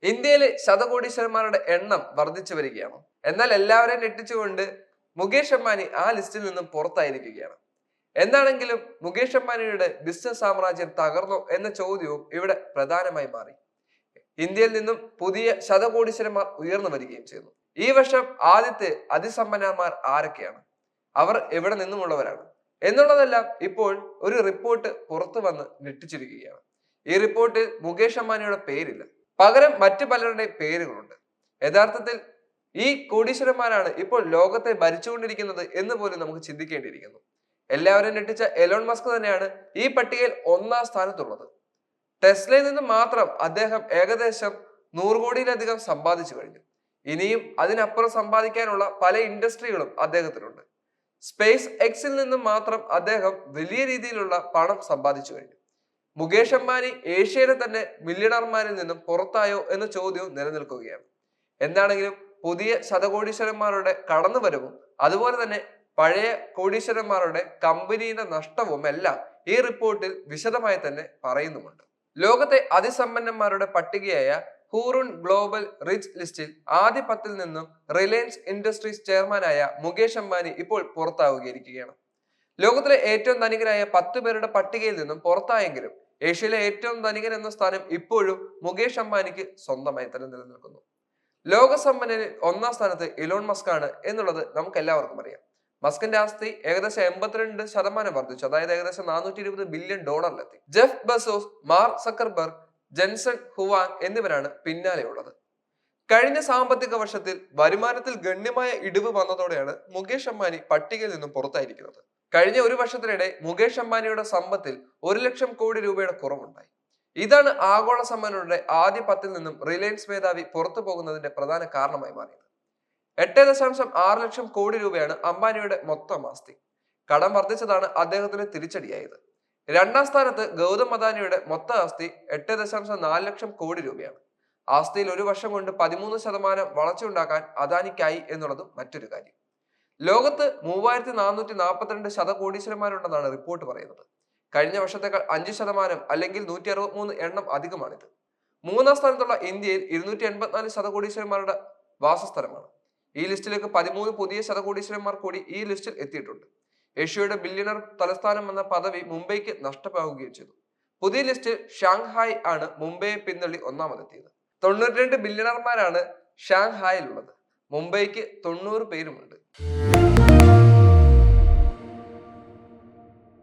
ഇന്ത്യയിലെ ശതകോടീശ്വരന്മാരുടെ എണ്ണം വർദ്ധിച്ചു വരികയാണ്. എന്നാൽ എല്ലാവരെയും ഞെട്ടിച്ചുകൊണ്ട് മുകേഷ് അംബാനി ആ ലിസ്റ്റിൽ നിന്നും പുറത്തായിരിക്കുകയാണ്. എന്താണെങ്കിലും മുകേഷ് അംബാനിയുടെ ബിസിനസ് സാമ്രാജ്യം തകർന്നോ എന്ന ചോദ്യവും ഇവിടെ പ്രധാനമായി മാറി. ഇന്ത്യയിൽ നിന്നും പുതിയ ശതകോടീശ്വരന്മാർ ഉയർന്നു വരികയും ചെയ്യുന്നു. ഈ വർഷം ആദ്യത്തെ അതിസമ്പന്നന്മാർ ആരൊക്കെയാണ്, അവർ എവിടെ നിന്നുമുള്ളവരാണ് എന്നുള്ളതെല്ലാം ഇപ്പോൾ ഒരു റിപ്പോർട്ട് പുറത്തു വന്ന് ഞെട്ടിച്ചിരിക്കുകയാണ്. ഈ റിപ്പോർട്ടിൽ മുകേഷ് അംബാനിയുടെ പേരില്ല, പകരം മറ്റു പലരുടെയും പേരുകളുണ്ട്. യഥാർത്ഥത്തിൽ ഈ കോടീശ്വരന്മാരാണ് ഇപ്പോൾ ലോകത്തെ ഭരിച്ചുകൊണ്ടിരിക്കുന്നത് എന്ന് പോലും നമുക്ക് ചിന്തിക്കേണ്ടിയിരിക്കുന്നു. എല്ലാവരും ഞെട്ടിച്ച എലോൺ മസ്ക് തന്നെയാണ് ഈ പട്ടികയിൽ ഒന്നാം സ്ഥാനത്തുള്ളത്. ടെസ്ലയിൽ നിന്ന് മാത്രം അദ്ദേഹം ഏകദേശം 100 കോടിയിലധികം സമ്പാദിച്ചു കഴിഞ്ഞു. ഇനിയും അതിനപ്പുറം സമ്പാദിക്കാനുള്ള പല ഇൻഡസ്ട്രികളും അദ്ദേഹത്തിനുണ്ട്. സ്പേസ് എക്സിൽ നിന്നും മാത്രം അദ്ദേഹം വലിയ രീതിയിലുള്ള പണം സമ്പാദിച്ചു കഴിഞ്ഞു. മുകേഷ് അംബാനി ഏഷ്യയിലെ തന്നെ മില്യണർമാരിൽ നിന്നും പുറത്തായോ എന്ന ചോദ്യവും നിലനിൽക്കുകയാണ്. എന്താണെങ്കിലും പുതിയ ശതകോടീശ്വരന്മാരുടെ കടന്നുവരവും അതുപോലെ തന്നെ പഴയ കോടീശ്വരന്മാരുടെ കമ്പനിയുടെ നഷ്ടവും എല്ലാം ഈ റിപ്പോർട്ടിൽ വിശദമായി തന്നെ പറയുന്നുമുണ്ട്. ലോകത്തെ അതിസമ്പന്നന്മാരുടെ പട്ടികയായ ഹൂറുൺ ഗ്ലോബൽ റിച്ച് ലിസ്റ്റിൽ ആദ്യ 10 നിന്നും റിലയൻസ് ഇൻഡസ്ട്രീസ് ചെയർമാനായ മുകേഷ് അംബാനി ഇപ്പോൾ പുറത്താവുകയിരിക്കുകയാണ്. ലോകത്തിലെ ഏറ്റവും ധനികരായ 10 പേരുടെ പട്ടികയിൽ നിന്നും പുറത്തായെങ്കിലും ഏഷ്യയിലെ ഏറ്റവും ധനികൻ എന്ന സ്ഥാനം ഇപ്പോഴും മുകേഷ് അംബാനിക്ക് സ്വന്തമായി തന്നെ നിലനിൽക്കുന്നു. ലോകസമ്പന്നരിൽ ഒന്നാം സ്ഥാനത്ത് ഇലോൺ മസ്ക് ആണ് എന്നുള്ളത് നമുക്ക് എല്ലാവർക്കും അറിയാം. മസ്കിന്റെ ആസ്തി ഏകദേശം 82% വർദ്ധിച്ചു, അതായത് ഏകദേശം $420 billion Jeff Bezos, mark Zuckerberg, Jenson Huang എന്നിവരാണ് പിന്നാലെയുള്ളത്. കഴിഞ്ഞ സാമ്പത്തിക വർഷത്തിൽ വരുമാനത്തിൽ ഗണ്യമായ ഇടിവ് വന്നതോടെയാണ് മുകേഷ് അംബാനി പട്ടികയിൽ നിന്നും പുറത്തായിരിക്കുന്നത്. കഴിഞ്ഞ ഒരു വർഷത്തിനിടെ മുകേഷ് അംബാനിയുടെ സമ്പത്തിൽ 1 ലക്ഷം കോടി രൂപയുടെ കുറവുണ്ടായി. ഇതാണ് ആഗോള സമ്പന്നരുടെ ആദ്യ 10 നിന്നും റിലയൻസ് മേധാവി പുറത്തു പോകുന്നതിന്റെ പ്രധാന കാരണമായി മാറിയത്. 8.6 ലക്ഷം കോടി രൂപയാണ് അംബാനിയുടെ മൊത്തം ആസ്തി. കടം വർദ്ധിച്ചതാണ് അദ്ദേഹത്തിന് തിരിച്ചടിയായത്. രണ്ടാം സ്ഥാനത്ത് ഗൗതം അദാനിയുടെ മൊത്ത ആസ്തി 8.4 ലക്ഷം കോടി രൂപയാണ്. ആസ്തിയിൽ ഒരു വർഷം കൊണ്ട് 13% വളർച്ചയുണ്ടാക്കാൻ അദാനിക്കായി എന്നുള്ളതും മറ്റൊരു കാര്യം. ലോകത്ത് 3442 ശതകോടീശ്വരന്മാരുണ്ടെന്നാണ് റിപ്പോർട്ട് പറയുന്നത്. കഴിഞ്ഞ വർഷത്തേക്കാൾ 5% അല്ലെങ്കിൽ 163 എണ്ണം അധികമാണിത്. മൂന്നാം സ്ഥാനത്തുള്ള ഇന്ത്യയിൽ 284 ശതകോടീശ്വരന്മാരുടെ വാസസ്ഥലമാണ്. ഈ ലിസ്റ്റിലേക്ക് 13 പുതിയ ശതകോടീശ്വരന്മാർ കൂടി ഈ ലിസ്റ്റിൽ എത്തിയിട്ടുണ്ട്. ഏഷ്യയുടെ ബില്യണർ തലസ്ഥാനം എന്ന പദവി മുംബൈക്ക് നഷ്ടമാവുകയും ചെയ്തു. പുതിയ ലിസ്റ്റിൽ ഷാങ്ഹായ് ആണ് മുംബൈയെ പിന്തള്ളി ഒന്നാമതെത്തിയത്. 92 ബില്യണർമാരാണ് ഷാങ്ഹായിലുള്ളത്. മുംബൈക്ക് 90 പേരുമുണ്ട്.